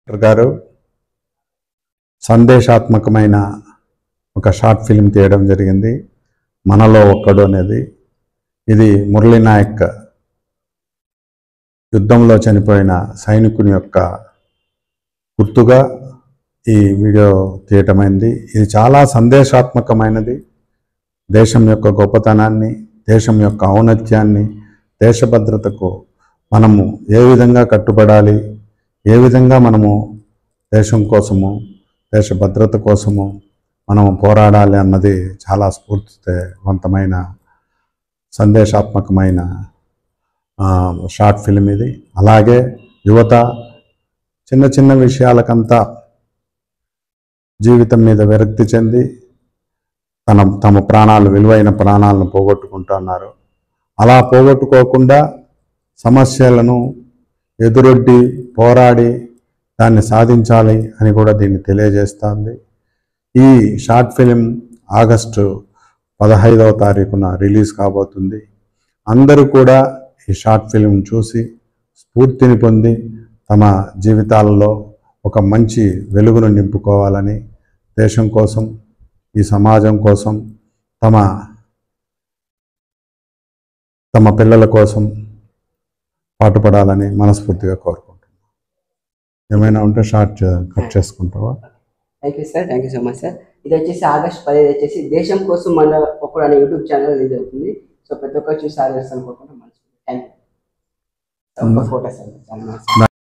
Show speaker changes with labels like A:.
A: Doctor గారు సందేశాత్మకమైన ఒక short film తీయడం జరిగింది. మనలో ఒక్కడు అనేది. ఇది మురళీ నాయక్ యుద్ధంలో చనిపోయిన సైనికుని యొక్క గుర్తుగా ఈ వీడియో తీయటమైంది. ఇది చాలా సందేశాత్మకమైనది. దేశం యొక్క గొప్పతనాన్ని, దేశం యొక్క ఔన్నత్యాన్ని, దేశ భద్రతకు మనము ఏ విధంగా కట్టుబడాలి, ఏ విధంగా మనము దేశం కోసము, దేశ భద్రత కోసము మనము పోరాడాలి అన్నది చాలా స్ఫూర్తివంతమైన సందేశాత్మకమైన షార్ట్ ఫిల్మ్ ఇది. అలాగే యువత చిన్న చిన్న విషయాలకంతా జీవితం మీద విరక్తి చెంది తమ ప్రాణాలు, విలువైన ప్రాణాలను పోగొట్టుకుంటున్నారు. అలా పోగొట్టుకోకుండా సమస్యలను ఎదురొడ్డి పోరాడి దాన్ని సాధించాలి అని కూడా దీన్ని తెలియజేస్తుంది. ఈ షార్ట్ ఫిలిం ఆగస్టు 15వ తారీఖున రిలీజ్ కాబోతుంది. అందరూ కూడా ఈ షార్ట్ ఫిలిం చూసి స్ఫూర్తిని పొంది తమ జీవితాలలో ఒక మంచి వెలుగును నింపుకోవాలని, దేశం కోసం, ఈ సమాజం కోసం, తమ పిల్లల కోసం పాటుపడాలని మనస్ఫూర్తిగా కోరుకుంటున్నాను. ఏమైనా ఉంటే షార్ట్ కట్ చేసుకుంటావా?
B: Thank you sir, thank you so much sir. ఇది వచ్చేసి ఆగస్ట్ 15 వచ్చేసి దేశం కోసం మన ఒక్కడు అనే యూట్యూబ్ ఛానల్ రిలీజ్ అవుతుంది. సో ప్రతి ఒక్కరు చూసి ఆదరిస్తాను కోరుకుంటాం. Thank you. ఫోటో సార్ చాలా